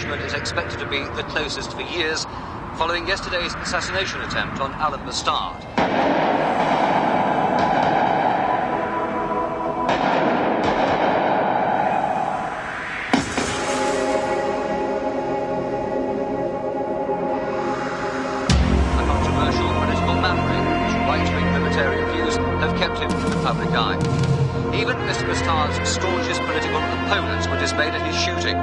punishment is expected to be the closest for years, following yesterday's assassination attempt on Alan B'Stard. Have kept him in the public eye. Even Mr. B'Stard's staunchest political opponents were dismayed at his shooting.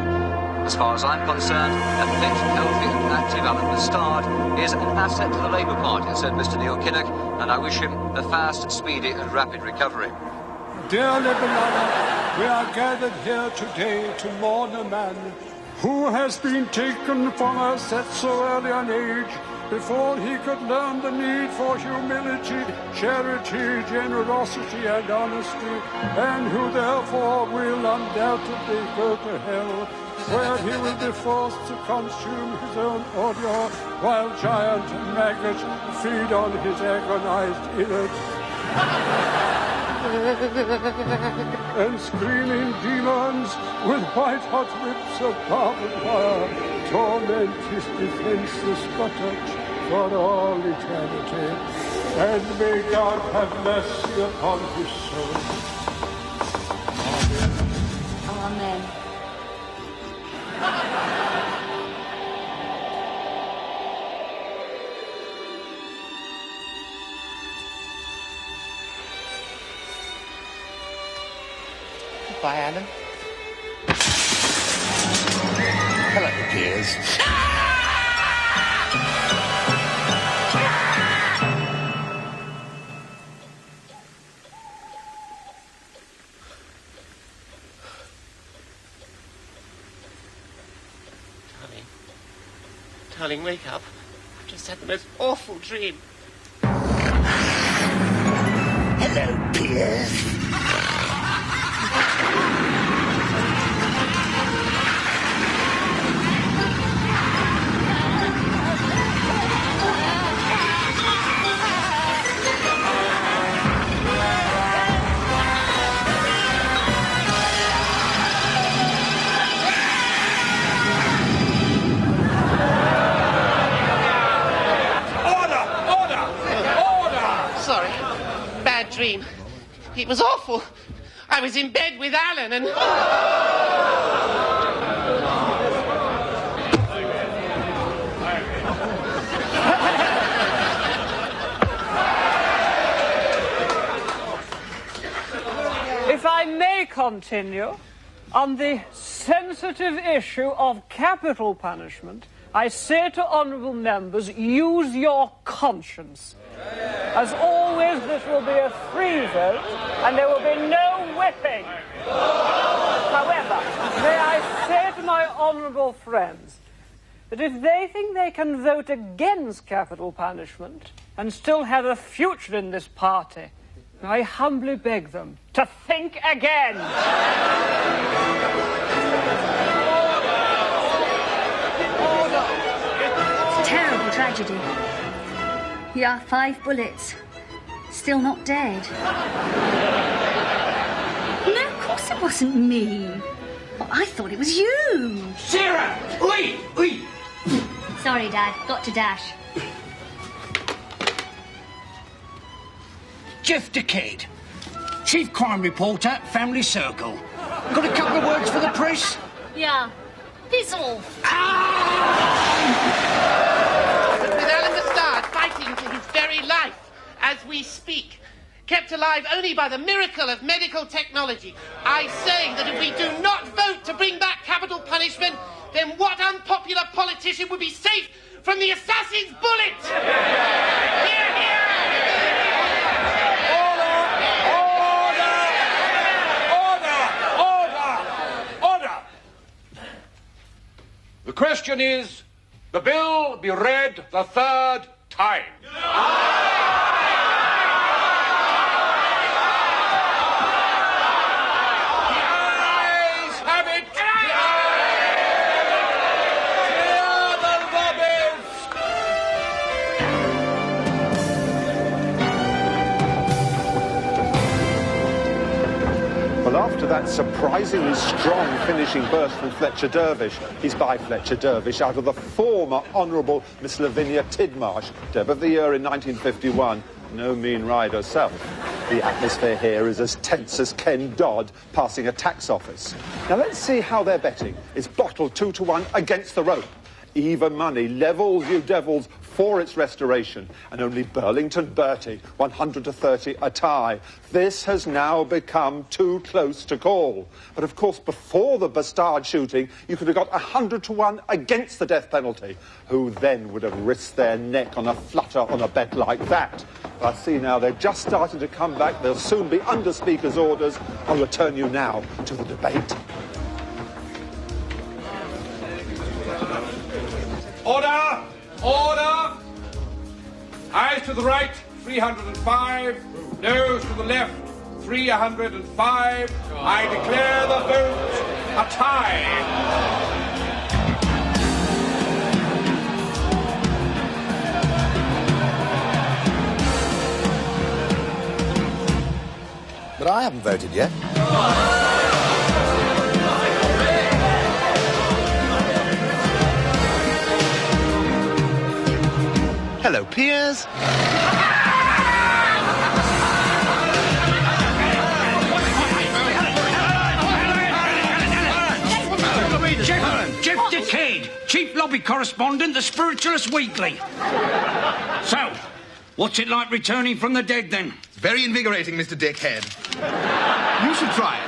As far as I'm concerned, a fit, healthy and active Alan B'Stard is an asset to the Labour Party, said Mr. Neil Kinnock, and I wish him a fast, speedy and rapid recovery. Dearly beloved, we are gathered here today to mourn a man who has been taken from us at so early an age, before he could learn the need for humility, charity, generosity and honesty, and who therefore will undoubtedly go to hell, where he will be forced to consume his own ordure, while giant maggots feed on his agonized innards. And screaming demons with white-hot whips of barbed wire torment his defenseless buttocks for all eternity. And may God have mercy upon his soul. Amen. Bye, Alan. Hello, Piers. Darling, wake up. I've just had the most awful dream. Hello, Piers. Dream. It was awful. I was in bed with Alan and... If I may continue, on the sensitive issue of capital punishment, I say to honourable members, use your conscience. As always, this will be a free vote, and there will be no whipping. However, may I say to my honourable friends that if they think they can vote against capital punishment and still have a future in this party, I humbly beg them to think again. It's a terrible tragedy. Yeah, 5 bullets. Still not dead. No, of course it wasn't me. Well, I thought it was you. Sarah! Oi! Oi! Sorry, Dad. Got to dash. Jeff Decade, Chief Crime Reporter, Family Circle. Got a couple of words for the press? Yeah. Piss off. With Alan B'Stard fighting for his very life as we speak, kept alive only by the miracle of medical technology, I say that if we do not vote to bring back capital punishment, then what unpopular politician would be safe from the assassin's bullet? Hear, hear! The question is, the bill be read the 3rd time. The ayes have it. Clear the lobbies. Well, after that surprisingly strong finishing burst from Fletcher Dervish, he's by Fletcher Dervish out of the former Honourable Miss Lavinia Tidmarsh, Deb of the Year in 1951. No mean ride herself. The atmosphere here is as tense as Ken Dodd passing a tax office. Now let's see how they're betting. It's bottled 2-1 against the rope. Even money, levels you devils, for its restoration, and only Burlington Bertie, 100-30 a tie. This has now become too close to call. But of course, before the B'Stard shooting, you could have got 100-1 against the death penalty. Who then would have risked their neck on a flutter on a bet like that? I see now they're just starting to come back. They'll soon be under Speaker's orders. I'll return you now to the debate. Order! Order! Eyes to the right, 305. Nose to the left, 305. I declare the vote a tie. But I haven't voted yet. Hello, peers. Jeff Decade, Chief Lobby Correspondent, The Spiritualist Weekly. So, what's it like returning from the dead, then? Very invigorating, Mr. Dickhead. You should try it.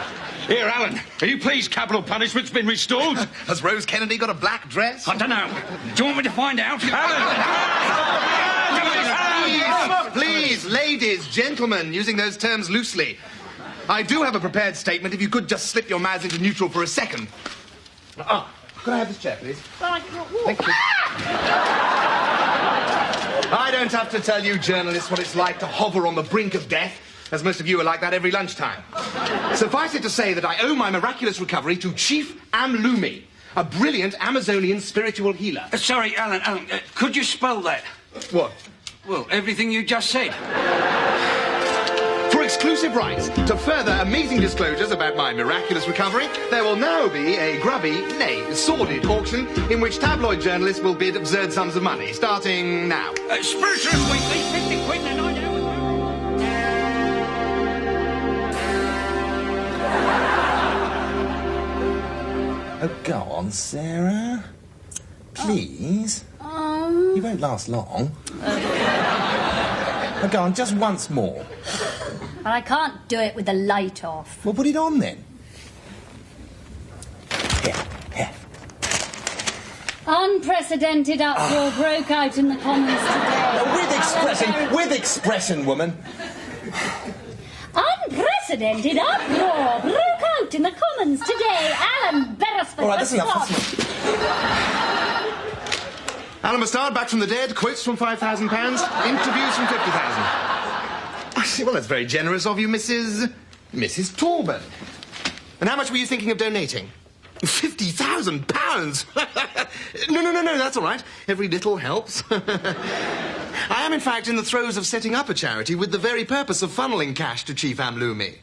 Here, Alan, are you pleased capital punishment's been restored? Has Rose Kennedy got a black dress? I don't know. Do you want me to find out? Please, ladies, gentlemen, using those terms loosely. I do have a prepared statement if you could just slip your mouths into neutral for a second. Oh, could I have this chair, please? Thank you. I don't have to tell you journalists what it's like to hover on the brink of death, as most of you are like that every lunchtime. Suffice it to say that I owe my miraculous recovery to Chief Amlumi, a brilliant Amazonian spiritual healer. Sorry, Alan, could you spell that? What? Well, everything you just said. For exclusive rights to further amazing disclosures about my miraculous recovery, there will now be a grubby, nay, sordid auction in which tabloid journalists will bid absurd sums of money, starting now. Spiritualist Weekly, 50 quid and a night out. Oh, go on, Sarah. Please. You won't last long. Oh, go on, just once more. But I can't do it with the light off. Well, put it on then. Here. Unprecedented uproar broke out in the Commons today. With expression, woman. Unprecedented uproar broke out in the Commons today. Alan Beresford All right, that's enough. Alan B'Stard, back from the dead, quotes from £5,000, interviews from 50,000. I see, well, that's very generous of you, Mrs. Talbot. And how much were you thinking of donating? £50,000? No, that's all right. Every little helps. I am, in fact, in the throes of setting up a charity with the very purpose of funneling cash to Chief Amlumi.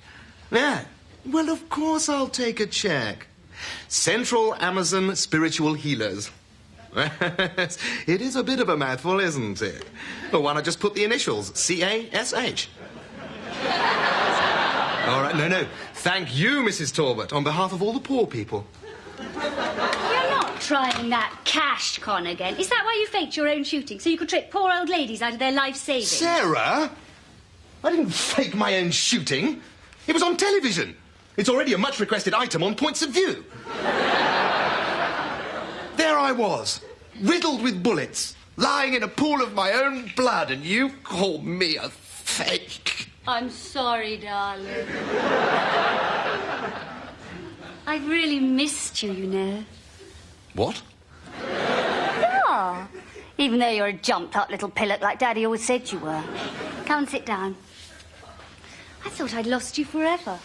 Yeah. Well, of course I'll take a cheque. Central Amazon Spiritual Healers. It is a bit of a mouthful, isn't it? Well, why not just put the initials, C-A-S-H? All right, no. Thank you, Mrs. Talbot, on behalf of all the poor people. You're not trying that cash con again. Is that why you faked your own shooting, so you could trick poor old ladies out of their life savings? Sarah! I didn't fake my own shooting. It was on television. It's already a much-requested item on Points of View. There I was, riddled with bullets, lying in a pool of my own blood, and you call me a fake. I'm sorry, darling. I've really missed you, you know. What? Yeah. Even though you're a jumped-up little pillock like Daddy always said you were. Come and sit down. I thought I'd lost you forever.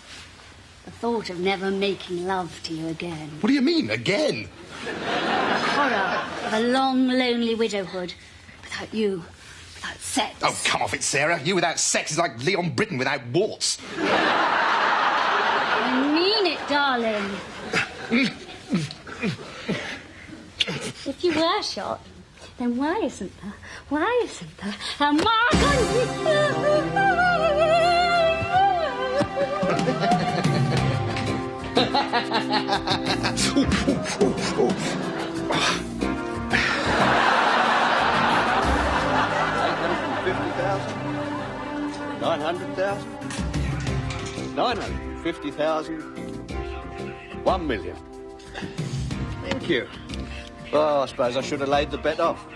The thought of never making love to you again. What do you mean, again? The horror of a long, lonely widowhood. Without you. Without sex. Oh, come off it, Sarah. You without sex is like Leon Britton without warts. I darling. If you were shot, then why isn't there? Why isn't there a mark on $950,000, 1 million. Thank you. Well, I suppose I should have laid the bet off.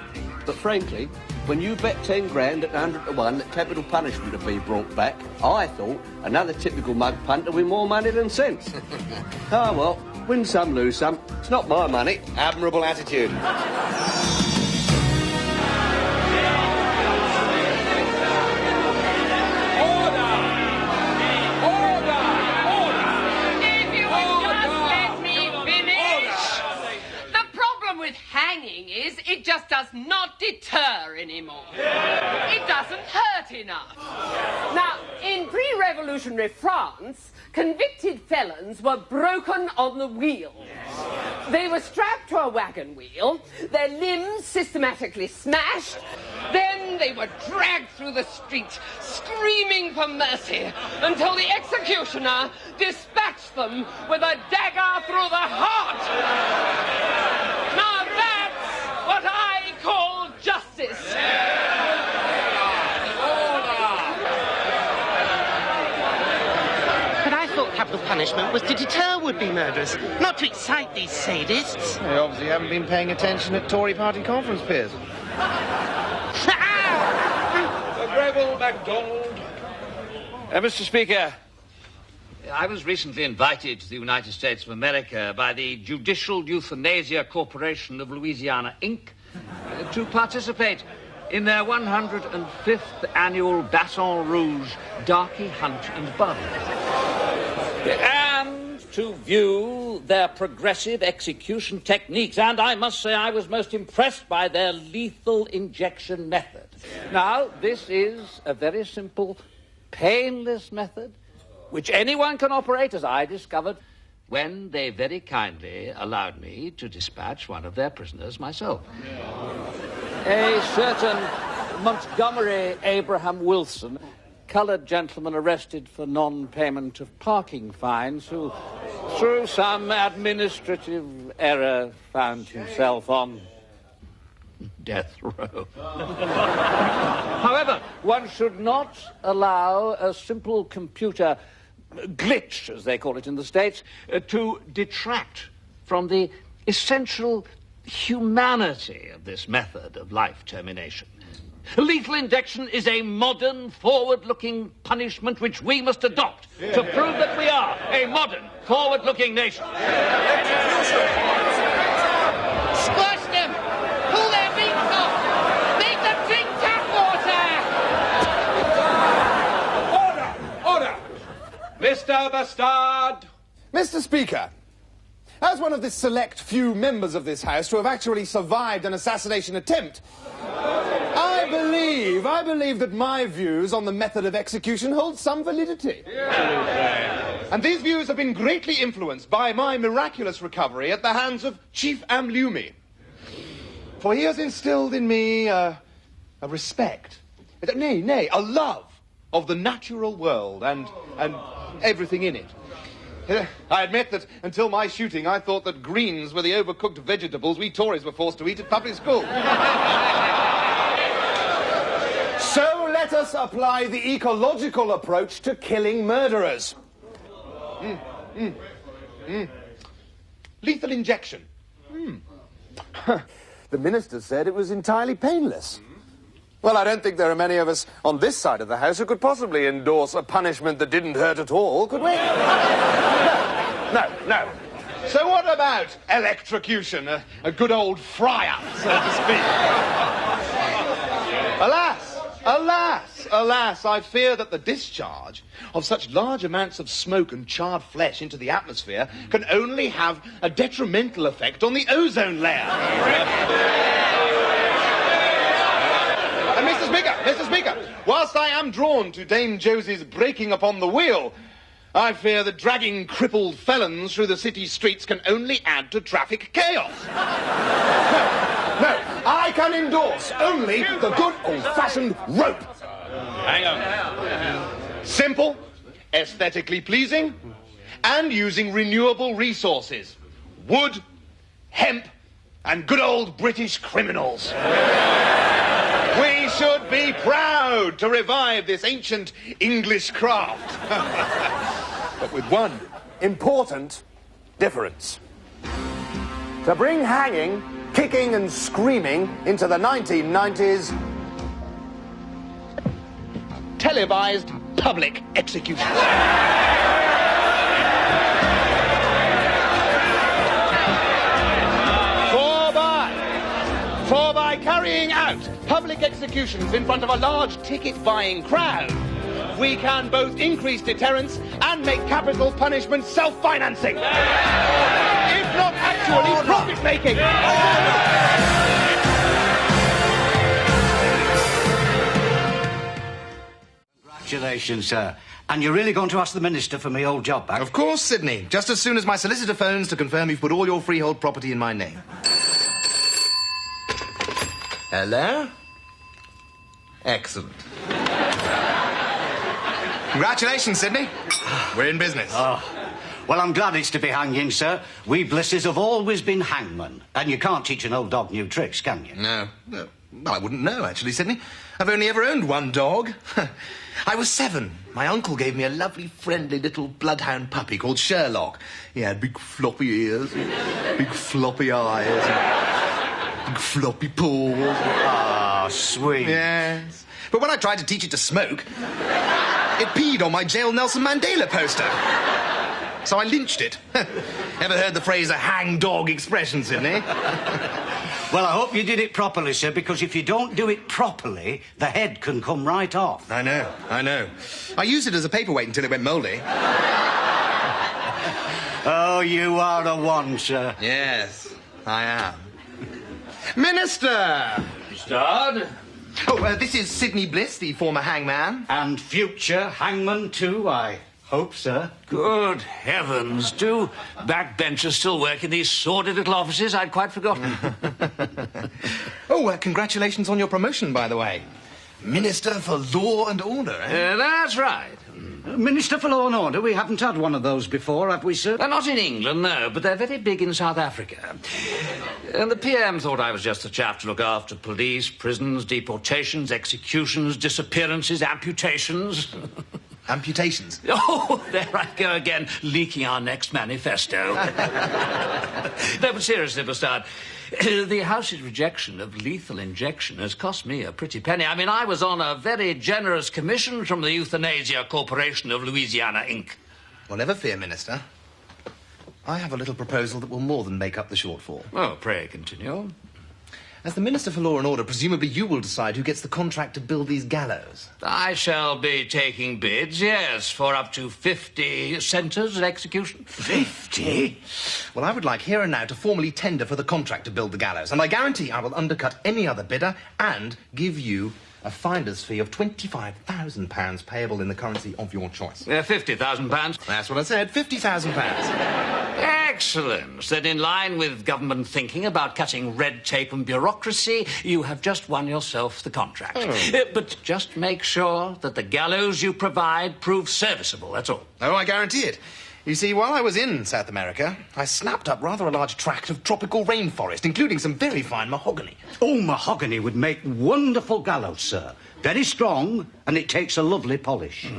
But frankly, when you bet 10 grand at 100 to 1 that capital punishment would be brought back, I thought another typical mug punter with more money than sense. Oh, well, win some, lose some. It's not my money. Admirable attitude. Is it just does not deter anymore. It doesn't hurt enough. Now, in pre-revolutionary France, convicted felons were broken on the wheel. They were strapped to a wagon wheel, their limbs systematically smashed, then they were dragged through the street, screaming for mercy, until the executioner dispatched them with a dagger through the heart. Now that's what I call justice. But I thought capital punishment was to deter would-be murderers, not to excite these sadists. They obviously haven't been paying attention at Tory party conference, Piers. Greville MacDonald. Mr. Speaker, I was recently invited to the United States of America by the Judicial Euthanasia Corporation of Louisiana, Inc., to participate in their 105th annual Baton Rouge Darky Hunt and Bun, and to view their progressive execution techniques. And I must say I was most impressed by their lethal injection method. Now, this is a very simple, painless method which anyone can operate, as I discovered when they very kindly allowed me to dispatch one of their prisoners myself. A certain Montgomery Abraham Wilson, coloured gentleman arrested for non-payment of parking fines, who, through some administrative error, found himself on death row. However, one should not allow a simple computer glitch, as they call it in the States, to detract from the essential humanity of this method of life termination. Lethal injection is a modern, forward-looking punishment which we must adopt to prove that we are a modern, forward-looking nation. Squash them! Pull their beaks off! Make them drink tap water! Order! Mr. B'Stard! Mr. Speaker, as one of the select few members of this House to have actually survived an assassination attempt, I believe that my views on the method of execution hold some validity. And these views have been greatly influenced by my miraculous recovery at the hands of Chief Amlumi. For he has instilled in me a respect, nay, a love of the natural world and everything in it. I admit that until my shooting, I thought that greens were the overcooked vegetables we Tories were forced to eat at public school. So let us apply the ecological approach to killing murderers. Lethal injection. The minister said it was entirely painless. Well, I don't think there are many of us on this side of the House who could possibly endorse a punishment that didn't hurt at all, could we? No. So what about electrocution? A good old fry-up, so to speak. Alas, I fear that the discharge of such large amounts of smoke and charred flesh into the atmosphere can only have a detrimental effect on the ozone layer. And Mr. Speaker, whilst I am drawn to Dame Josie's breaking upon the wheel, I fear that dragging crippled felons through the city streets can only add to traffic chaos. No, I can endorse only the good old-fashioned rope. Hang on. Simple, aesthetically pleasing, and using renewable resources. Wood, hemp, and good old British criminals. We should be proud to revive this ancient English craft. But with one Important difference. To bring hanging, kicking and screaming into the 1990s... televised public executions. For by carrying out public executions in front of a large ticket-buying crowd, we can both increase deterrence and make capital punishment self-financing. If not actually profit-making. Congratulations, sir. And you're really going to ask the Minister for my old job back? Of course, Sydney. Just as soon as my solicitor phones to confirm you've put all your freehold property in my name. Hello? Excellent. Congratulations, Sydney. We're in business. Oh. Well, I'm glad it's to be hanging, sir. We Blisses have always been hangmen. And you can't teach an old dog new tricks, can you? No. Well, I wouldn't know, actually, Sydney. I've only ever owned one dog. I was 7. My uncle gave me a lovely, friendly little bloodhound puppy called Sherlock. He had big floppy ears, big floppy eyes, big floppy paws. Ah, sweet. Yes. But when I tried to teach it to smoke, it peed on my jail Nelson Mandela poster. So I lynched it. Ever heard the phrase a hang dog expression, Sydney? Well, I hope you did it properly, sir, because if you don't do it properly, the head can come right off. I know. I used it as a paperweight until it went mouldy. Oh, you are a one, sir. Yes, I am. Minister! B'Stard? Oh, this is Sidney Bliss, the former hangman. And future hangman, too, I hope, sir. Good heavens, do backbenchers still work in these sordid little offices? I'd quite forgotten. Oh, congratulations on your promotion, by the way. Minister for Law and Order, eh? That's right. Minister for Law and Order, we haven't had one of those before, have we, sir? Not in England, no, but they're very big in South Africa. And the PM thought I was just the chap to look after police, prisons, deportations, executions, disappearances, amputations. Amputations? Oh, there I go again, leaking our next manifesto. No, but seriously, B'Stard, the House's rejection of lethal injection has cost me a pretty penny. I mean, I was on a very generous commission from the Euthanasia Corporation of Louisiana, Inc. Well, never fear, Minister. I have a little proposal that will more than make up the shortfall. Oh, pray continue. As the Minister for Law and Order, presumably you will decide who gets the contract to build these gallows. I shall be taking bids, yes, for up to 50 centres of execution. 50? Well, I would like here and now to formally tender for the contract to build the gallows, and I guarantee I will undercut any other bidder and give you a finder's fee of £25,000 payable in the currency of your choice. £50,000. That's what I said, £50,000. Excellent. Then in line with government thinking about cutting red tape and bureaucracy, you have just won yourself the contract. But just make sure that the gallows you provide prove serviceable, that's all. Oh, I guarantee it. You see, while I was in South America, I snapped up rather a large tract of tropical rainforest, including some very fine mahogany. Oh, mahogany would make wonderful gallows, sir. Very strong, and it takes a lovely polish.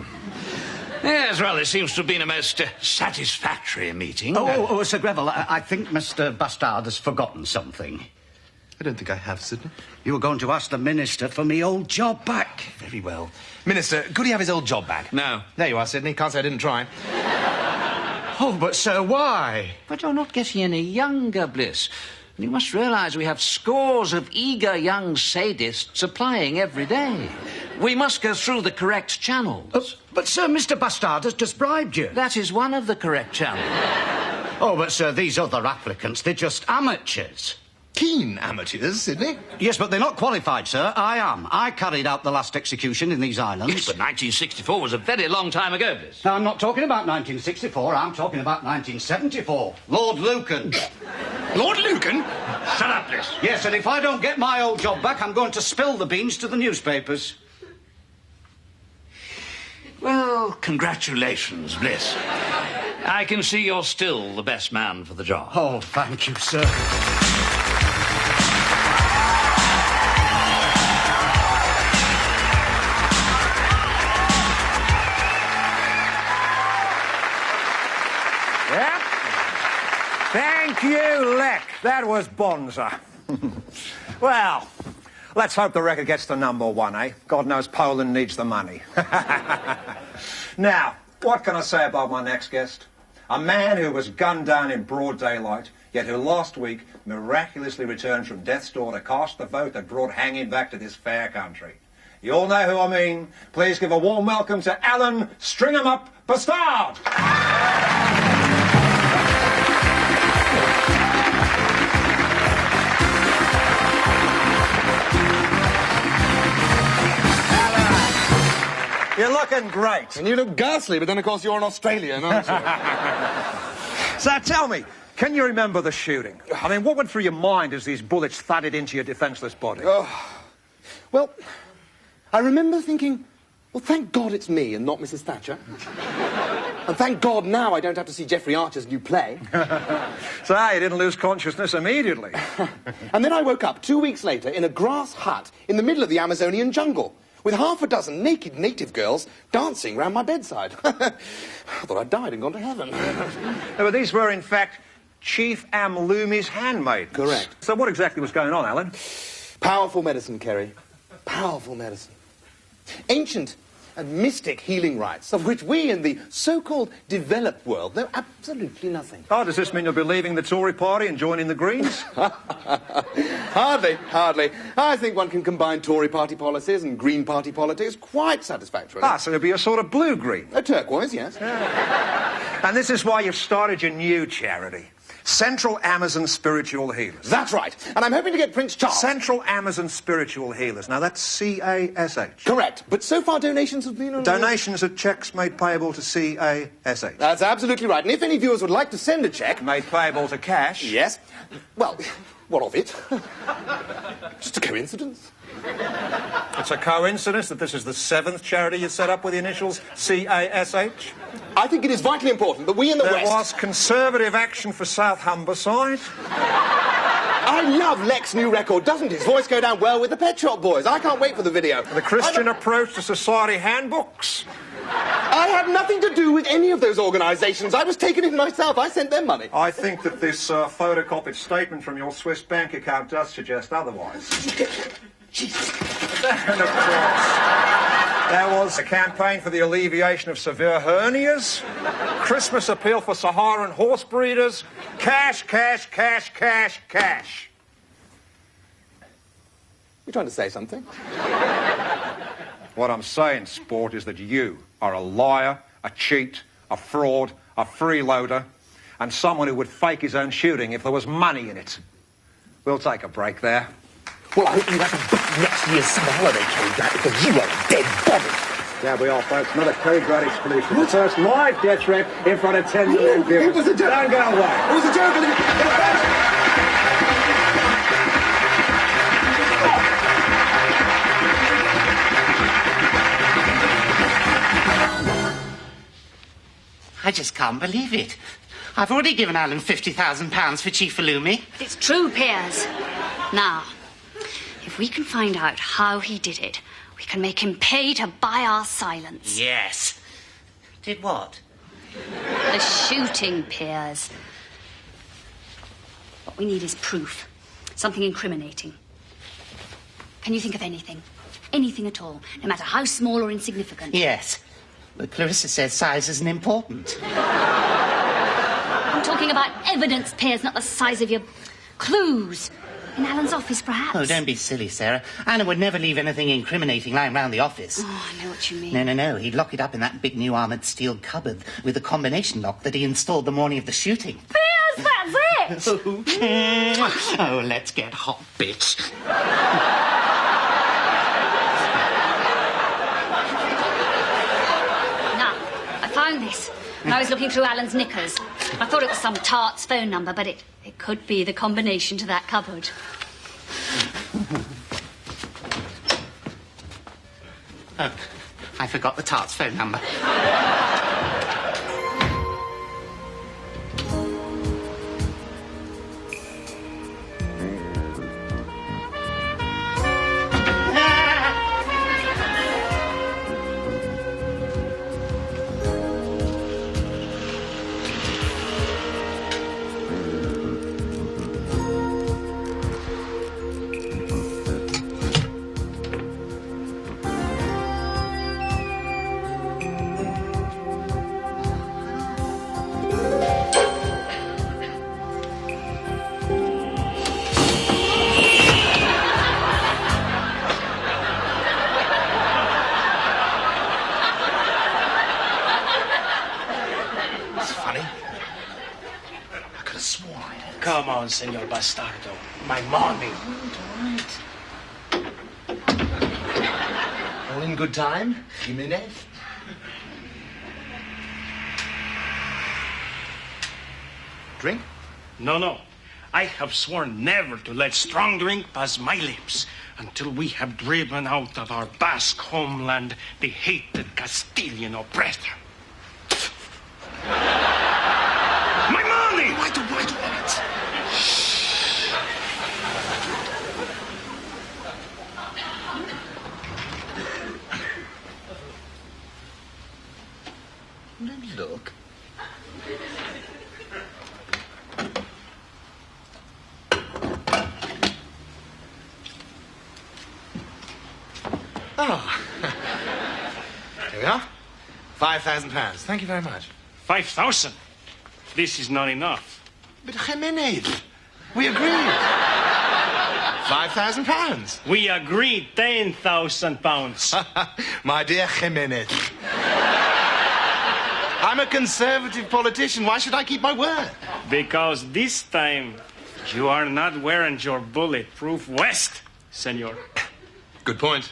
Yes, well, it seems to have been a most satisfactory meeting. Oh, Sir Greville, I think Mr. B'Stard has forgotten something. I don't think I have, Sidney. You were going to ask the Minister for me old job back. Very well. Minister, could he have his old job back? No. There you are, Sidney. Can't say I didn't try. Oh, but, sir, why? But you're not getting any younger, Bliss. You must realise we have scores of eager young sadists applying every day. We must go through the correct channels. But, sir, Mr. B'Stard has just bribed you. That is one of the correct channels. Oh, but, sir, these other applicants, they're just amateurs. keen amateurs, Sidney. Yes, but they're not qualified, sir. I am. I carried out the last execution in these islands. Yes, but 1964 was a very long time ago, Bliss. No, I'm not talking about 1964. I'm talking about 1974. Lord Lucan. Lord Lucan? Shut up, Bliss. Yes, and if I don't get my old job back, I'm going to spill the beans to the newspapers. Well, congratulations, Bliss. I can see you're still the best man for the job. Oh, thank you, sir. Yeah? Thank you, Leck. That was bonza. Well, let's hope the record gets to #1, eh? God knows Poland needs the money. Now, what can I say about my next guest? A man who was gunned down in broad daylight, yet who last week miraculously returned from death's door to cast the vote that brought hanging back to this fair country. You all know who I mean. Please give a warm welcome to Alan String-em-up B'Stard. You're looking great. And you look ghastly, but then, of course, you're an Australian, aren't you? So tell me, can you remember the shooting? I mean, what went through your mind as these bullets thudded into your defenceless body? Well, I remember thinking, well, thank God it's me and not Mrs. Thatcher. And thank God now I don't have to see Jeffrey Archer's new play. So you didn't lose consciousness immediately. And then I woke up 2 weeks later in a grass hut in the middle of the Amazonian jungle, with half a dozen naked native girls dancing round my bedside. I thought I'd died and gone to heaven. But these were, in fact, Chief Amlumi's handmaidens. Correct. So what exactly was going on, Alan? Powerful medicine, Kerry. Powerful medicine. Ancient and mystic healing rites, of which we in the so-called developed world know absolutely nothing. Oh, does this mean you'll be leaving the Tory party and joining the Greens? Hardly. I think one can combine Tory party policies and Green party politics quite satisfactorily. Ah, so it'll be a sort of blue-green. A turquoise, yes. And this is why you've started your new charity. Central Amazon Spiritual Healers. That's right. And I'm hoping to get Prince Charles. Central Amazon Spiritual Healers. Now, that's C-A-S-H. Correct. But so far donations have been... Donations are cheques made payable to C-A-S-H. That's absolutely right. And if any viewers would like to send a cheque... Made payable to cash. Yes. Well, what of it? Just a coincidence. It's a coincidence that this is the 7th charity you set up with the initials C-A-S-H? I think it is vitally important that we in the West... There was Conservative Action for South Humberside. I love Leck's new record. Doesn't his voice go down well with the Pet Shop Boys? I can't wait for the video. The Christian Approach to Society Handbooks. I had nothing to do with any of those organisations. I was taken in myself. I sent them money. I think that this photocopied statement from your Swiss bank account does suggest otherwise. And of course, there was a campaign for the alleviation of severe hernias, Christmas appeal for Saharan horse breeders, cash, cash, cash, cash, cash. You trying to say something? What I'm saying, Sport, is that you are a liar, a cheat, a fraud, a freeloader, and someone who would fake his own shooting if there was money in it. We'll take a break there. Well, I hope you have to book next year's summer holiday, Kerry Grant, because you are a dead body. Yeah, we are, folks. Another Kerry Grant exclusive. The first live death threat in front of 10 million viewers. It was a joke. Don't go away. It was a joke. I just can't believe it. I've already given Alan £50,000 for Chief Illumi. It's true, Piers. Now, if we can find out how he did it, we can make him pay to buy our silence. Yes. Did what? The shooting, Piers. What we need is proof. Something incriminating. Can you think of anything? Anything at all, no matter how small or insignificant? Yes. But Clarissa says size isn't important. I'm talking about evidence, Piers, not the size of your clues. In Alan's office, perhaps? Oh, don't be silly, Sarah. Alan would never leave anything incriminating lying round the office. Oh, I know what you mean. No. He'd lock it up in that big new armoured steel cupboard with a combination lock that he installed the morning of the shooting. Piers, that's it! Oh, let's get hot, bitch. Now, I found this when I was looking through Alan's knickers. I thought it was some tart's phone number, but it could be the combination to that cupboard. Oh, I forgot the tart's phone number. Come on, Senor Bastardo. My money. All in good time, Jimenez? Drink? No. I have sworn never to let strong drink pass my lips until we have driven out of our Basque homeland the hated Castilian oppressor. My money! Right. Let me look. Oh. Here we are. £5,000. Thank you very much. 5,000? This is not enough. But Jimenez, we agreed. £5,000. We agreed £10,000. My dear Jimenez. I'm a conservative politician. Why should I keep my word? Because this time you are not wearing your bulletproof vest, senor. Good point.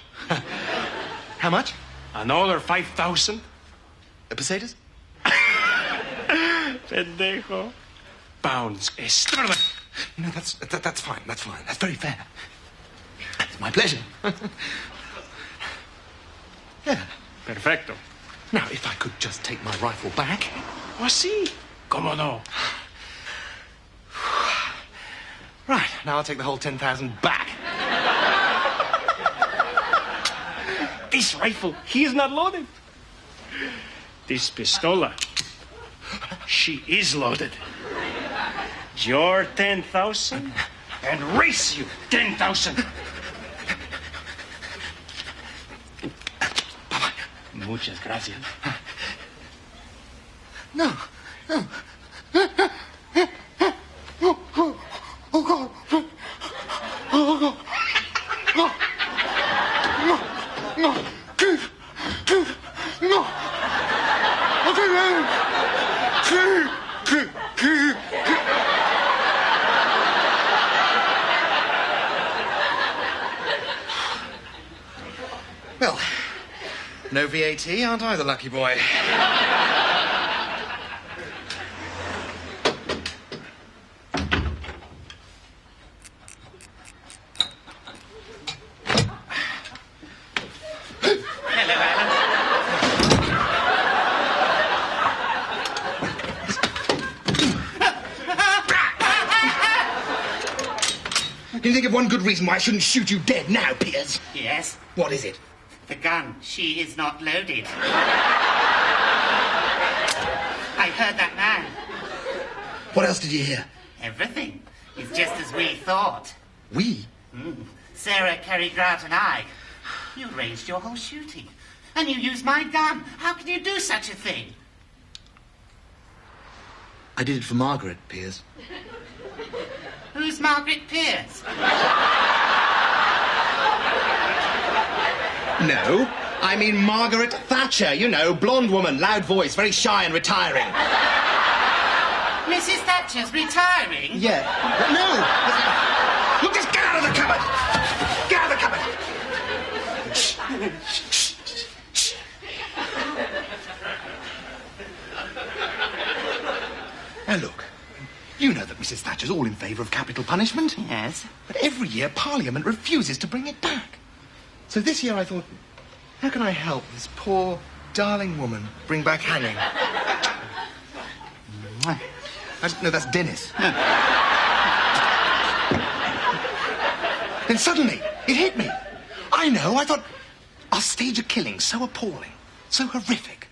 How much? Another 5,000. Pesetas? Pendejo. Pounds sterling. No, that's fine. That's fine. That's very fair. It's my pleasure. Yeah. Perfecto. Now, if I could just take my rifle back. Oh, sí. Como no? Right. Now I'll take the whole 10,000 back. This rifle, he is not loaded. This pistola, she is loaded. Your 10,000 and race you 10,000. Muchas gracias. No. Oh, God. Oh, God. No. Well, no VAT, aren't I the lucky boy? Can you think of one good reason why I shouldn't shoot you dead now, Piers? Yes? What is it? The gun. She is not loaded. I heard that man. What else did you hear? Everything. It's just as we thought. We? Sarah, Cary Grant and I. You arranged your whole shooting. And you used my gun. How can you do such a thing? I did it for Margaret, Piers. Who's Margaret Pierce? No, I mean Margaret Thatcher. You know, blonde woman, loud voice, very shy and retiring. Mrs. Thatcher's retiring? Yeah. No! Look, just get out of the cupboard! Get out of the cupboard! Now, look. You know that Mrs. Thatcher's all in favour of capital punishment. Yes. But every year Parliament refuses to bring it back. So this year I thought, how can I help this poor, darling woman bring back hanging? No, that's Dennis. Then suddenly, it hit me. I know, I thought, I'll stage a killing so appalling, so horrific,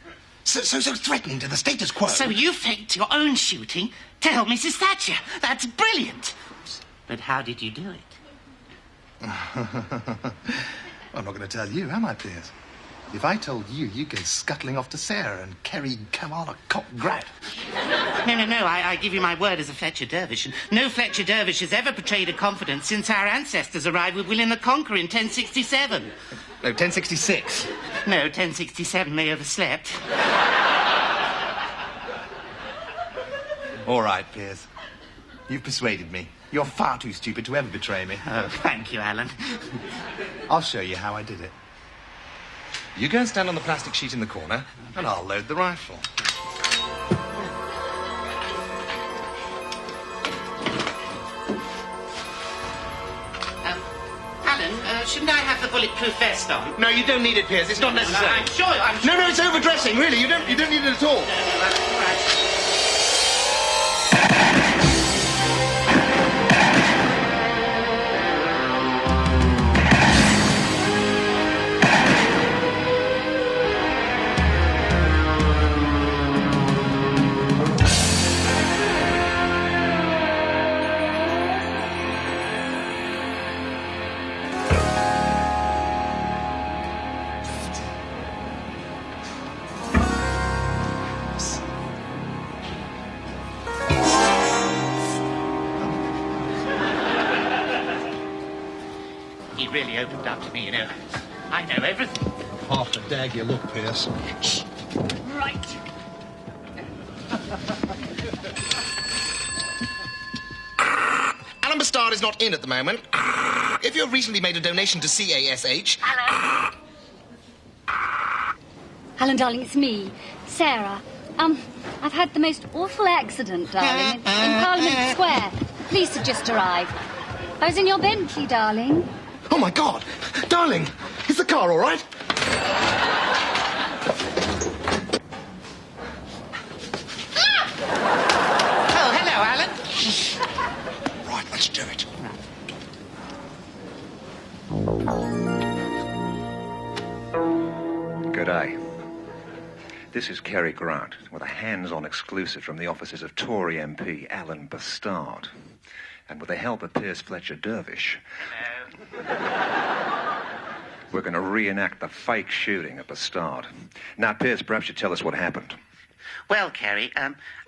so threatening to the status quo. So you faked your own shooting to help Mrs. Thatcher. That's brilliant. But how did you do it? I'm not going to tell you, am I, Piers? If I told you, you'd go scuttling off to Sarah and Kerry Kamala Cop Grab. No, I give you my word as a Fletcher Dervish. And no Fletcher Dervish has ever betrayed a confidence since our ancestors arrived with William the Conqueror in 1067. No, 1066. No, 1067, they overslept. All right, Piers. You've persuaded me. You're far too stupid to ever betray me. Oh, thank you, Alan. I'll show you how I did it. You go and stand on the plastic sheet in the corner, and I'll load the rifle. Alan, shouldn't I have the bulletproof vest on? No, you don't need it, Piers. It's not necessary. I'm sure. No, it's overdressing, really. You don't need it at all. No, that's all right. Really opened up to me, you know. I know everything. Half the dag you look, Pierce. Right. Alan B'Stard is not in at the moment. If you have recently made a donation to CASH... Alan, darling, it's me, Sarah. I've had the most awful accident, darling, in Parliament Square. Police had just arrived. I was in your Bentley, darling. Oh, my God! Darling, is the car all right? Oh, hello, Alan. Right, let's do it. Good day. This is Cary Grant with a hands-on exclusive from the offices of Tory MP Alan B'Stard. And with the help of Piers Fletcher Dervish... we're going to reenact the fake shooting at B'Stard. Now, Piers, perhaps you tell us what happened. Well, Cary,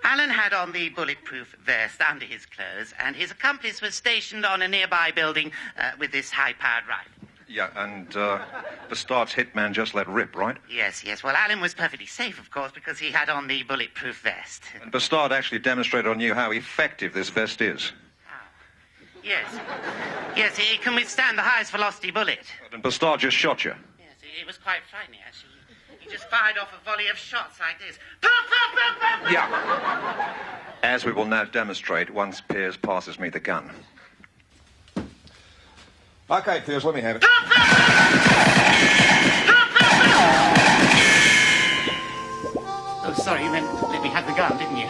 Alan had on the bulletproof vest under his clothes, and his accomplice was stationed on a nearby building with this high-powered rifle. Yeah, and B'Stard's hitman just let rip, right? Yes. Well, Alan was perfectly safe, of course, because he had on the bulletproof vest. And B'Stard actually demonstrated on you how effective this vest is. Yes, it can withstand the highest velocity bullet. And B'Stard just shot you. Yes, it was quite frightening, actually. He just fired off a volley of shots like this. Yeah. As we will now demonstrate once Piers passes me the gun. OK, Piers, let me have it. Oh, sorry, you meant let me have the gun, didn't you?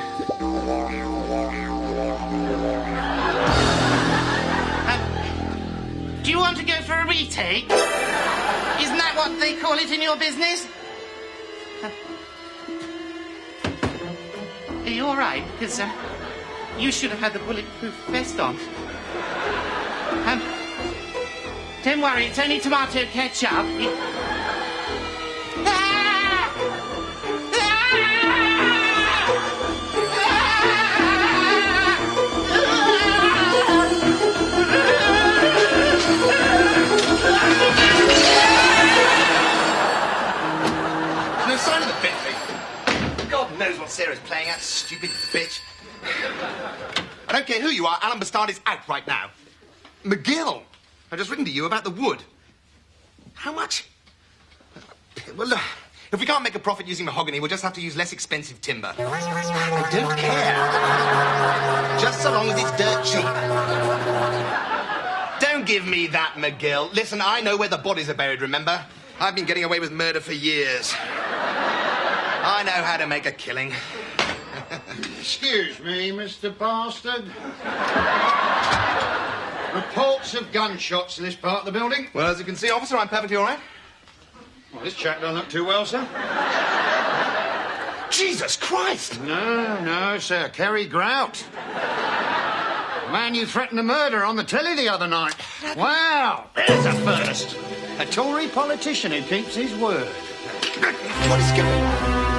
Do you want to go for a retake? Isn't that what they call it in your business? Are you all right? Because you should have had the bulletproof vest on. Don't worry, it's only tomato ketchup. Sarah's playing that stupid bitch. I don't care who you are, Alan B'Stard is out right now. McGill, I've just written to you about the wood. How much? Well, look, if we can't make a profit using mahogany, we'll just have to use less expensive timber. I don't care. Just so long as it's dirt cheap. Don't give me that, McGill. Listen, I know where the bodies are buried, remember? I've been getting away with murder for years. I know how to make a killing. Excuse me, Mr. Bastard. Reports of gunshots in this part of the building? Well, as you can see, officer, I'm perfectly all right. Well, this chap don't look too well, sir. Jesus Christ! No, sir. Kerry Grout. The man you threatened to murder on the telly the other night. Wow, there's a first. A Tory politician who keeps his word. What is going on?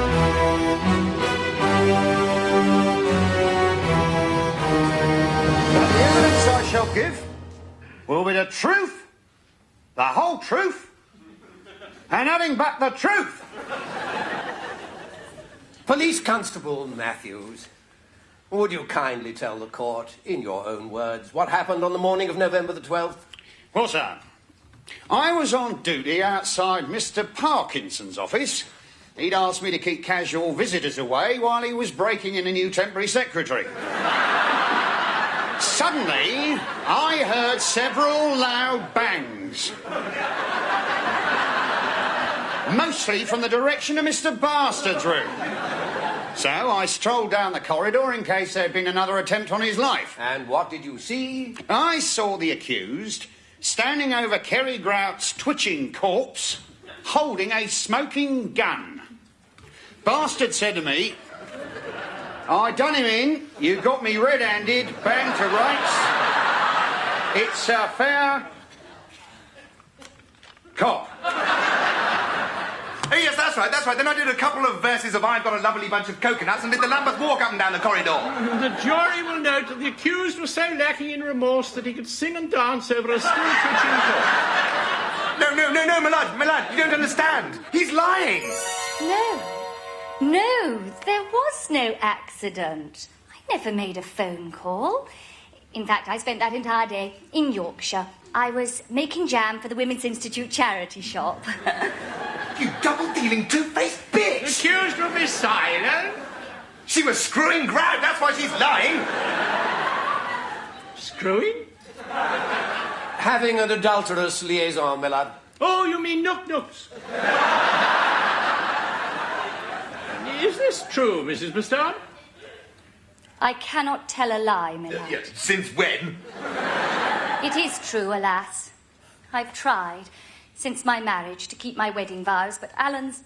But the evidence I shall give will be the truth, the whole truth, and nothing but the truth. Police Constable Matthews, would you kindly tell the court, in your own words, what happened on the morning of November the 12th? Well, sir, I was on duty outside Mr. Parkinson's office. He'd asked me to keep casual visitors away while he was breaking in a new temporary secretary. Suddenly, I heard several loud bangs. Mostly from the direction of Mr. Bastard's room. So I strolled down the corridor in case there had been another attempt on his life. And what did you see? I saw the accused standing over Kerry Grout's twitching corpse, holding a smoking gun. Bastard said to me, "I done him in, you got me red-handed, bang to rights. It's a fair cop." Oh, yes, that's right. Then I did a couple of verses of I've Got a Lovely Bunch of Coconuts and did the Lambeth Walk up and down the corridor. The jury will note that the accused was so lacking in remorse that he could sing and dance over a still twitching corpse. No, my lad, you don't understand. He's lying. No, there was no accident. I never made a phone call. In fact, I spent that entire day in Yorkshire. I was making jam for the Women's Institute charity shop. You double-dealing, two-faced bitch! The accused will be silent. She was screwing Grout, that's why she's lying. Screwing? Having an adulterous liaison, my lad. Oh, you mean Nook-Nooks. Is this true, Mrs. B'Stard? I cannot tell a lie, my lad. Yes, since when? It is true, alas. I've tried since my marriage to keep my wedding vows, but Alan's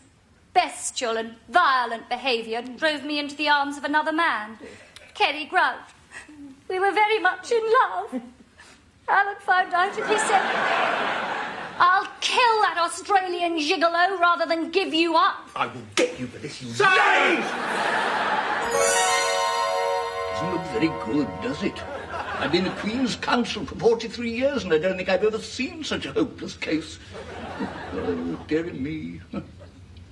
bestial and violent behaviour drove me into the arms of another man, Kerry Grout. We were very much in love. Alan found out and he said, "I'll kill that Australian gigolo rather than give you up." I will get you for this, you Silence! Doesn't look very good, does it? I've been a Queen's Counsel for 43 years, and I don't think I've ever seen such a hopeless case. Oh, dearie me.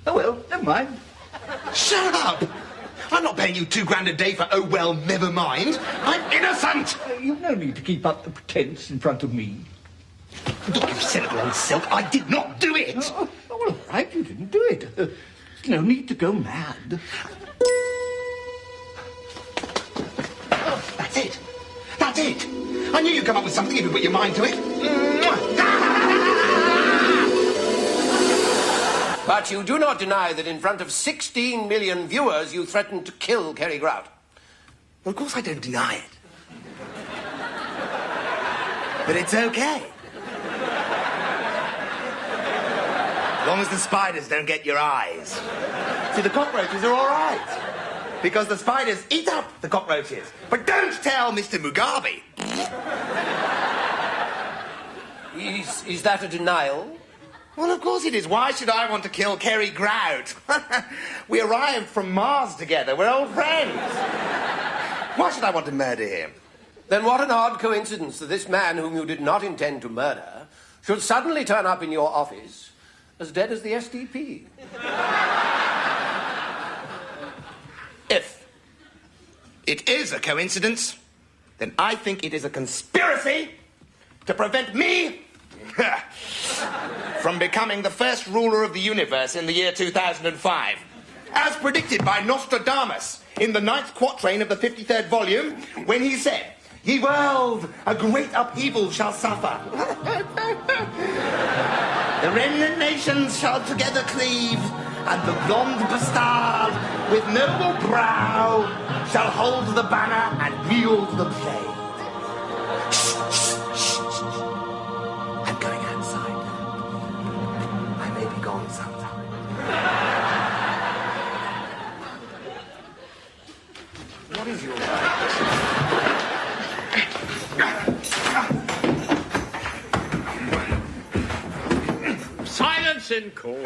Oh, well, never mind. Shut up! I'm not paying you £2,000 a day for oh, well, never mind. I'm innocent! You've no need to keep up the pretence in front of me. Look, you cynical old silk, I did not do it! Oh, all right, you didn't do it. No need to go mad. Oh, that's it. That's it. I knew you'd come up with something if you put your mind to it. But you do not deny that in front of 16 million viewers you threatened to kill Kerry Grout. Well, of course I don't deny it. But it's okay. As long as the spiders don't get your eyes. See, the cockroaches are all right. Because the spiders eat up the cockroaches. But don't tell Mr. Mugabe. Is that a denial? Well, of course it is. Why should I want to kill Kerry Grout? We arrived from Mars together. We're old friends. Why should I want to murder him? Then what an odd coincidence that this man whom you did not intend to murder should suddenly turn up in your office as dead as the SDP. it is a coincidence, then I think it is a conspiracy to prevent me from becoming the first ruler of the universe in the year 2005. As predicted by Nostradamus in the 9th quatrain of the 53rd volume, when he said, "Ye world, a great upheaval shall suffer. The remnant nations shall together cleave, and the blonde bastard with noble brow shall hold the banner and wield the blade." I'm going outside. I may be gone sometime. What is your Silence in court.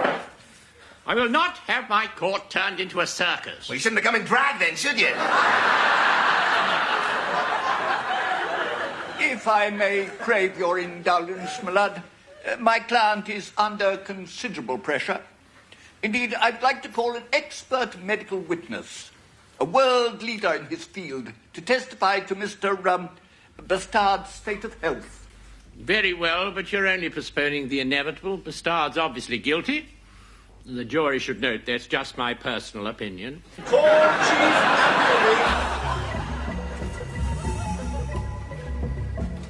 I will not have my court turned into a circus. Well, you shouldn't have come in drag then, should you? If I may crave your indulgence, my lord, my client is under considerable pressure. Indeed, I'd like to call an expert medical witness, a world leader in his field, to testify to Mr. B'Stard's state of health. Very well, but you're only postponing the inevitable. B'Stard's obviously guilty. The jury should note that's just my personal opinion. Call Chief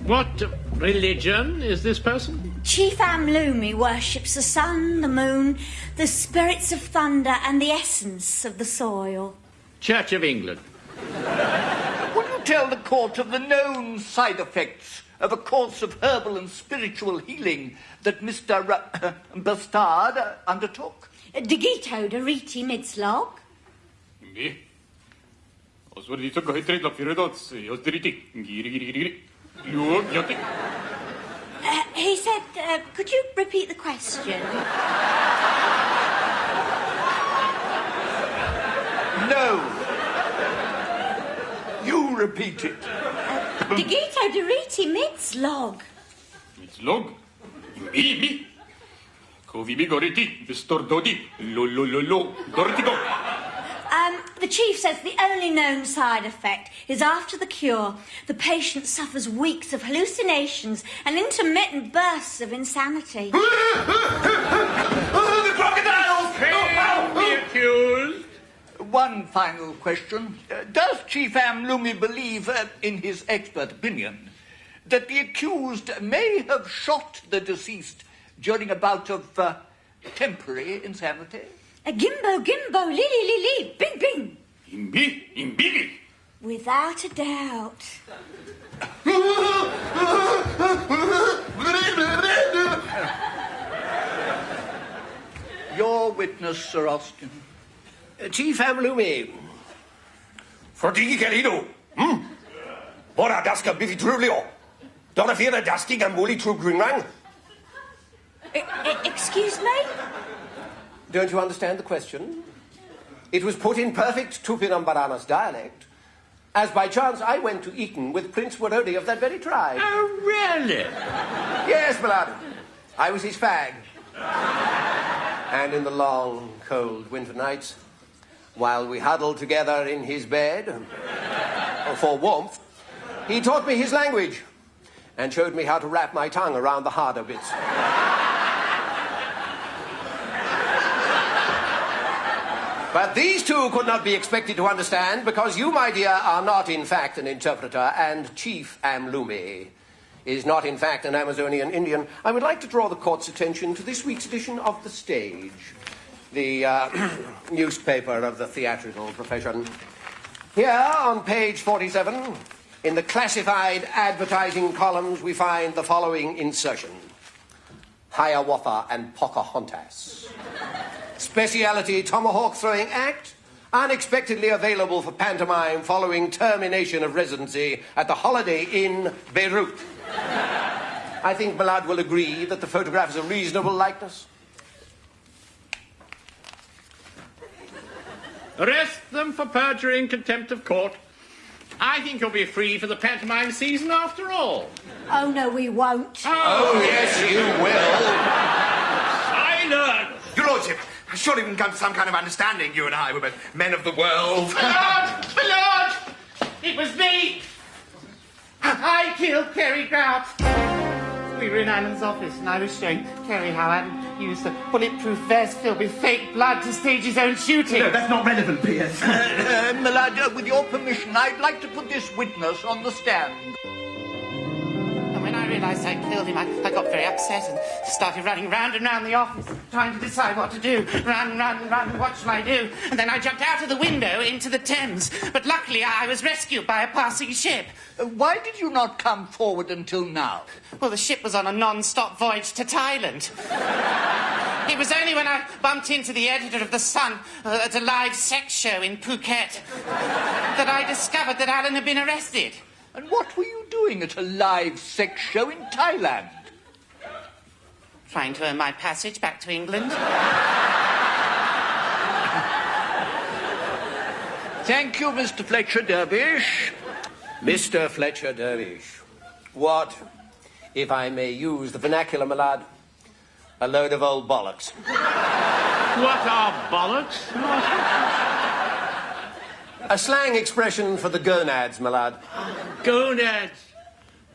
What religion is this person? Chief Amlumi worships the sun, the moon, the spirits of thunder, and the essence of the soil. Church of England. Will you tell the court of the known side effects of a course of herbal and spiritual healing that Mr. B'Stard undertook? Digito Doriti Midslog. He said, could you repeat the question? No. You repeat it. Digito Doriti Midslog. Midslog? Me? Covi bigoriti, bistordodi, lo, dortigo. The chief says the only known side effect is after the cure, the patient suffers weeks of hallucinations and intermittent bursts of insanity. The crocodiles! The accused. One final question. Does Chief Amlumi believe, in his expert opinion, that the accused may have shot the deceased during a bout of temporary insanity? Gimbo, lili, bing, bing. Imbi. Without a doubt. Your witness, Sir Austin. Chief Amlumi. Fortigi Gelido. Bora daska bifi trulio. Donna Fiera daski gambuli tru grunrang. Excuse me? Don't you understand the question? It was put in perfect Tupinambaranas dialect, as by chance I went to Eton with Prince Warodi of that very tribe. Oh, really? Yes, my lord. I was his fag. And in the long, cold winter nights, while we huddled together in his bed, for warmth, he taught me his language and showed me how to wrap my tongue around the harder bits. But these two could not be expected to understand because you, my dear, are not in fact an interpreter, and Chief Amlumi is not in fact an Amazonian Indian. I would like to draw the court's attention to this week's edition of The Stage, the newspaper of the theatrical profession. Here, on page 47, in the classified advertising columns, we find the following insertion. Hiawatha and Pocahontas. Speciality tomahawk throwing act, unexpectedly available for pantomime following termination of residency at the Holiday Inn, Beirut. I think Millard will agree that the photograph is a reasonable likeness. Arrest them for perjury and contempt of court. I think you'll be free for the pantomime season after all. Oh, no, we won't. Oh, yes, you will. Silence! Your Lordship, surely we can come to some kind of understanding, you and I. We're both men of the world. My lord! It was me! I killed Kerry Grout. We were in Alan's office and I was showing Kerry how Alan used a bulletproof vest filled with fake blood to stage his own shooting. No, that's not relevant, Piers. My lad, with your permission, I'd like to put this witness on the stand. And when I realised I'd killed him, I got very upset and started running round and round the office, trying to decide what to do. Run, what shall I do? And then I jumped out of the window into the Thames. But luckily I was rescued by a passing ship. Why did you not come forward until now? Well, the ship was on a non-stop voyage to Thailand. It was only when I bumped into the editor of The Sun at a live sex show in Phuket that I discovered that Alan had been arrested. And what were you doing at a live sex show in Thailand? Trying to earn my passage back to England. Thank you, Mr. Fletcher Dervish. Mr. Fletcher Dervish, what, if I may use the vernacular, my lad, a load of old bollocks. What are bollocks? A slang expression for the gonads, my lad. Gonads.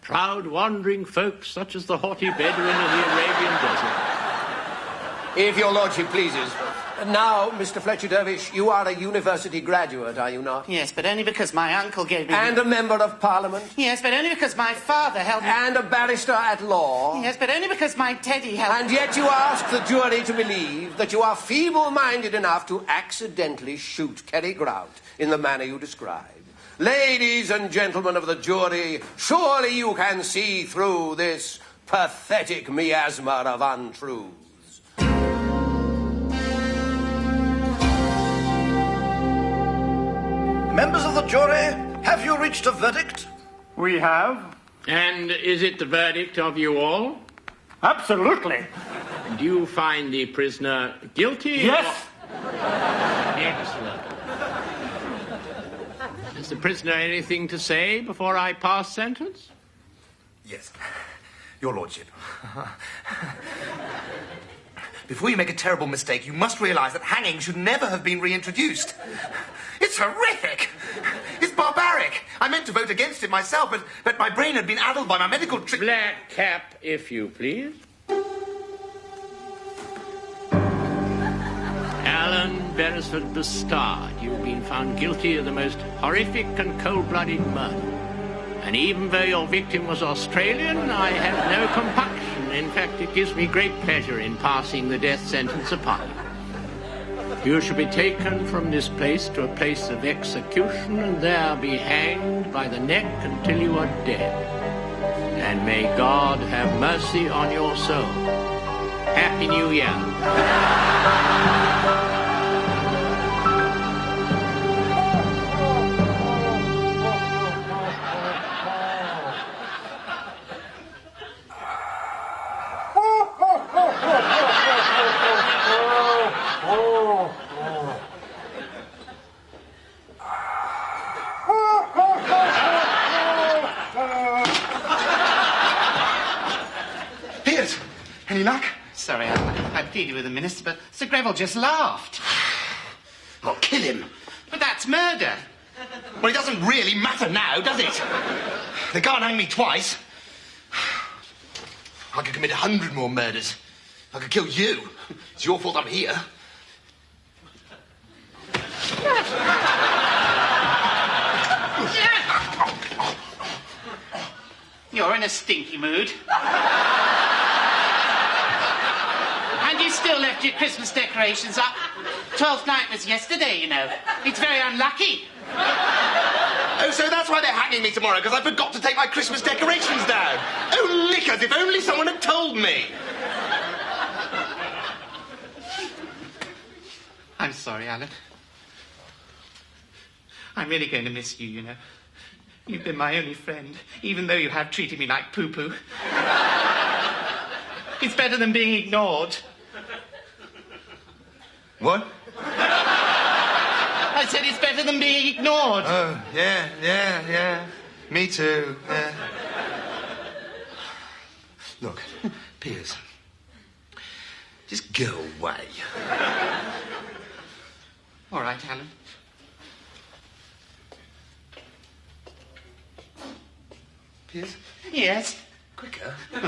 Proud wandering folks such as the haughty Bedouin of the Arabian desert. If your lordship pleases. Now, Mr. Fletcher Dervish, you are a university graduate, are you not? Yes, but only because my uncle gave me... And a member of Parliament? Yes, but only because my father held me... And a barrister at law? Yes, but only because my teddy held... And yet you ask the jury to believe that you are feeble-minded enough to accidentally shoot Kerry Grout in the manner you describe. Ladies and gentlemen of the jury, surely you can see through this pathetic miasma of untruths. Members of the jury, have you reached a verdict? We have. And is it the verdict of you all? Absolutely. Do you find the prisoner guilty? Yes. Excellent. Has the prisoner anything to say before I pass sentence? Yes. Your lordship. Before you make a terrible mistake, you must realise that hanging should never have been reintroduced. It's horrific. It's barbaric. I meant to vote against it myself, but my brain had been addled by my medical trick. Black cap, if you please. Alan Beresford B'Stard, you've been found guilty of the most horrific and cold-blooded murder. And even though your victim was Australian, I have no compunction. In fact, it gives me great pleasure in passing the death sentence upon you. You shall be taken from this place to a place of execution and there be hanged by the neck until you are dead. And may God have mercy on your soul. Happy New Year. Piers, any luck? Sorry, I pleaded with the minister, but Sir Greville just laughed. I'll kill him. But that's murder. Well, it doesn't really matter now, does it? They can't hang me twice. I could commit 100 more murders. I could kill you. It's your fault I'm here. You're in a stinky mood. And you still left your Christmas decorations up. 12th night was yesterday, you know. It's very unlucky. Oh, so that's why they're hanging me tomorrow, because I forgot to take my Christmas decorations down. Oh, lickers, if only someone had told me. I'm sorry, Alan. I'm really going to miss you, you know. You've been my only friend, even though you have treated me like poo-poo. It's better than being ignored. What? I said it's better than being ignored. Oh, yeah. Me too, yeah. Look, Piers, just go away. All right, Alan. Yes? Yes. Quicker. Order!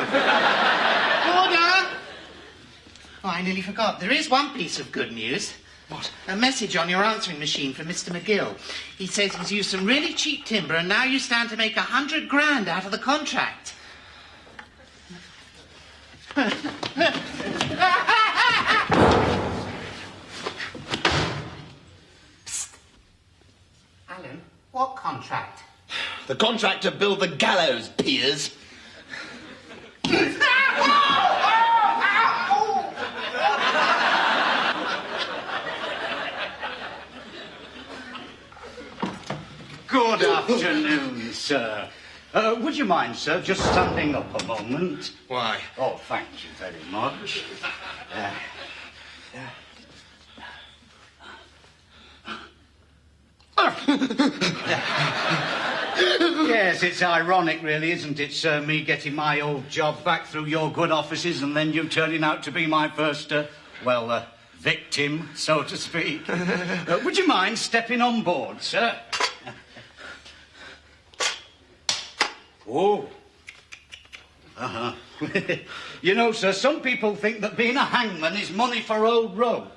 Oh, I nearly forgot. There is one piece of good news. What? A message on your answering machine from Mr. McGill. He says he's used some really cheap timber and now you stand to make 100 grand out of the contract. Psst. Alan, what contract? The contract to build the gallows, Piers. Good afternoon, sir. Would you mind, sir, just standing up a moment? Why? Oh, thank you very much. Yes, it's ironic, really, isn't it, sir, me getting my old job back through your good offices and then you turning out to be my first, victim, so to speak. Would you mind stepping on board, sir? Oh. Uh-huh. You know, sir, some people think that being a hangman is money for old rope.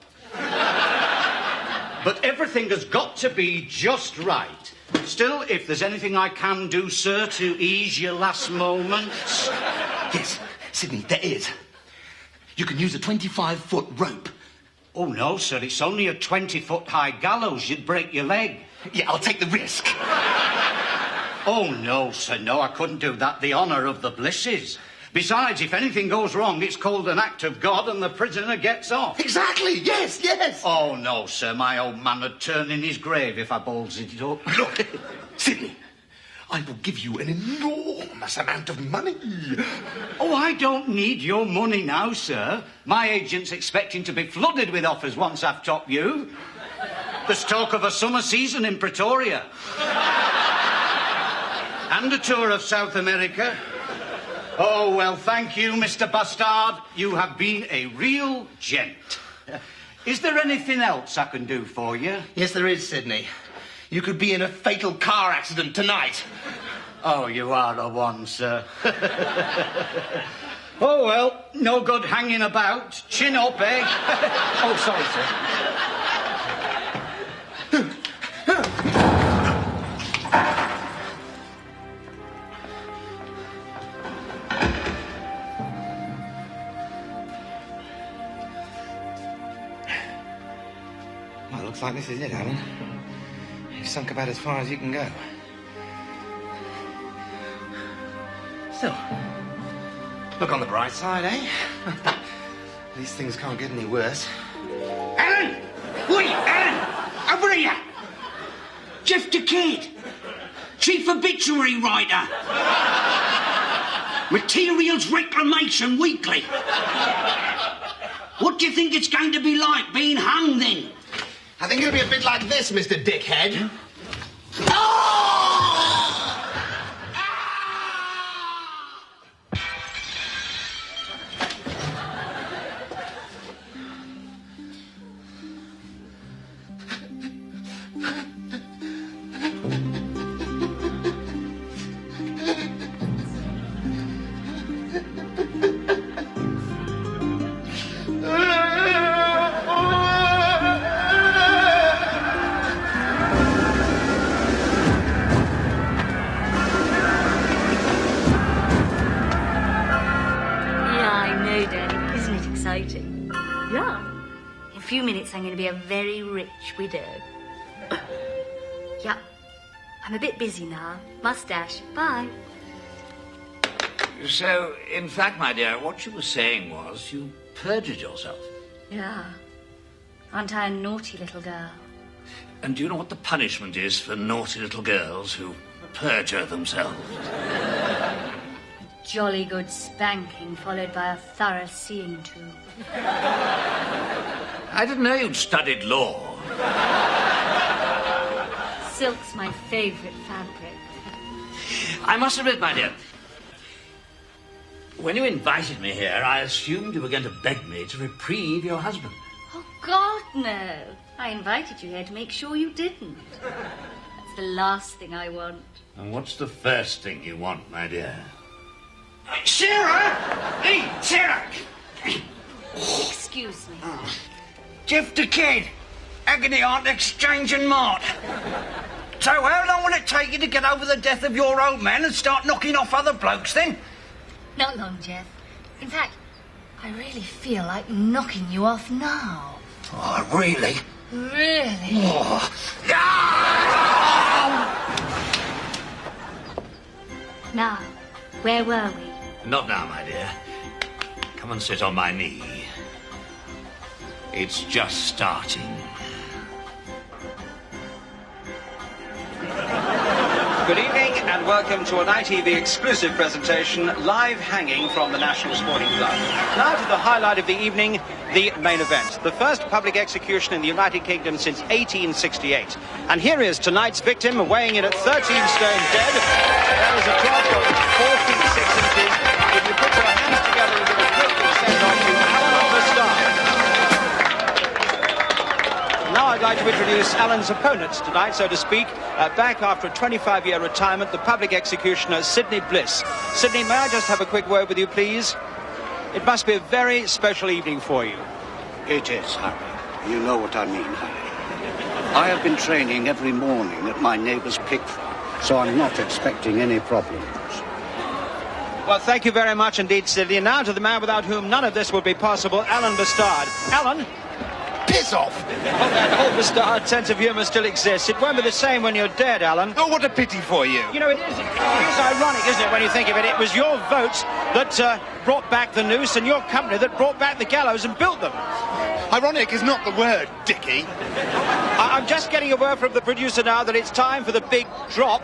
But everything has got to be just right. Still, if there's anything I can do, sir, to ease your last moments... Yes, Sydney, there is. You can use a 25-foot rope. Oh, no, sir, it's only a 20-foot-high gallows. You'd break your leg. Yeah, I'll take the risk. Oh, no, sir, no, I couldn't do that. The honour of the blisses. Besides, if anything goes wrong, it's called an act of God and the prisoner gets off. Exactly, yes, yes. Oh, no, sir, my old man would turn in his grave if I ballsed it up. Look, Sydney, I will give you an enormous amount of money. Oh, I don't need your money now, sir. My agent's expecting to be flooded with offers once I've topped you. There's talk of a summer season in Pretoria. And a tour of South America. Oh, well, thank you, Mr. B'Stard. You have been a real gent. Is there anything else I can do for you? Yes, there is, Sydney. You could be in a fatal car accident tonight. Oh, you are a one, sir. Oh, well, no good hanging about. Chin up, eh? Oh, sorry, sir. Well, looks like this is it, Alan. You've sunk about as far as you can go. Still, look on the bright side, eh? These things can't get any worse. Alan! Wait, Alan! Over here! Jeff the Kid, Chief Obituary Writer. Materials Reclamation Weekly. What do you think it's going to be like being hung, then? I think it'll be a bit like this, Mr. Dickhead. I'm going to be a very rich widow. Yeah. I'm a bit busy now. Mustache. Bye. So, in fact, my dear, what you were saying was you perjured yourself. Yeah. Aren't I a naughty little girl? And do you know what the punishment is for naughty little girls who perjure themselves? Jolly good spanking, followed by a thorough seeing to. I didn't know you'd studied law. Silk's my favourite fabric. I must admit, my dear, when you invited me here, I assumed you were going to beg me to reprieve your husband. Oh, God, no. I invited you here to make sure you didn't. That's the last thing I want. And what's the first thing you want, my dear? Sarah! Hey, Sarah! Excuse me. Jeff the Kid, Agony Aunt Exchange and Mart. So how long will it take you to get over the death of your old man and start knocking off other blokes then? Not long, Jeff. In fact, I really feel like knocking you off now. Oh, really? Really? Oh. Now, where were we? Not now, my dear. Come and sit on my knee. It's just starting. Good evening and welcome to an ITV exclusive presentation, live hanging from the National Sporting Club. Now to the highlight of the evening, the main event. The first public execution in the United Kingdom since 1868. And here is tonight's victim, weighing in at 13 stone dead. There is a drop of 4 feet 6 inches. If you put your hands together and give a quick send-off to Alan B'Stard. Now I'd like to introduce Alan's opponent tonight, so to speak. Back after a 25-year retirement, the public executioner, Sidney Bliss. Sidney, may I just have a quick word with you, please? It must be a very special evening for you. It is, Harry. You know what I mean, Harry. I have been training every morning at my neighbour's pig farm, so I'm not expecting any problems. Well, thank you very much indeed, Sidney. And now to the man without whom none of this would be possible, Alan B'Stard. Alan? Piss off! Oh, that old B'Stard sense of humour still exists. It won't be the same when you're dead, Alan. Oh, what a pity for you. You know, it is ironic, isn't it, when you think of it? It was your votes that brought back the noose and your company that brought back the gallows and built them. Ironic is not the word, Dickie. I'm just getting a word from the producer now that it's time for the big drop.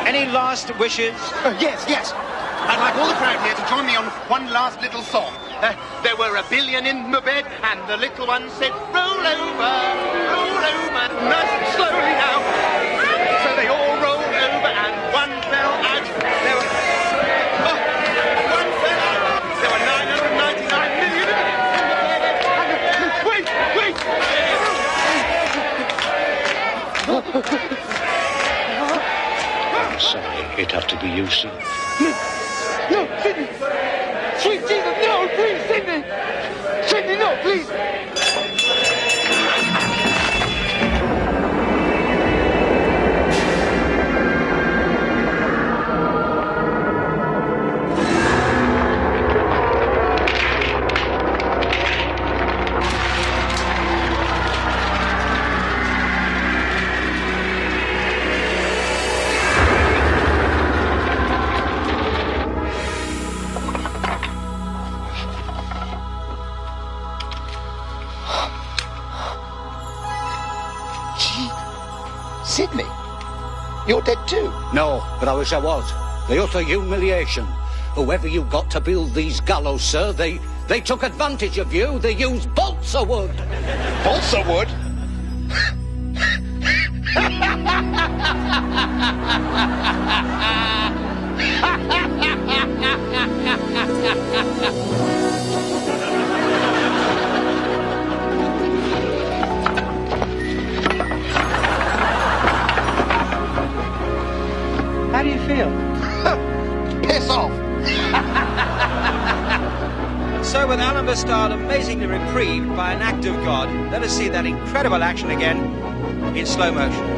Any last wishes? Yes. I'd like all the crowd here to join me on one last little song. There were a billion in the bed, and the little one said, roll over, nice and slowly now. So they all rolled over, and one fell out. One fell out. There were 999 million in the bed. Wait! I'm sorry, it'd have to be you, sir. No, Sidney! Sweet Jesus, no, please, Sidney! Sidney, no, please! Sidney, you're dead too? No, but I wish I was. The utter humiliation. Whoever you got to build these gallows, sir, they took advantage of you. They used balsa wood. Balsa wood? How do you feel? Piss off! And so with Alan B'Stard amazingly reprieved by an act of God, let us see that incredible action again in slow motion.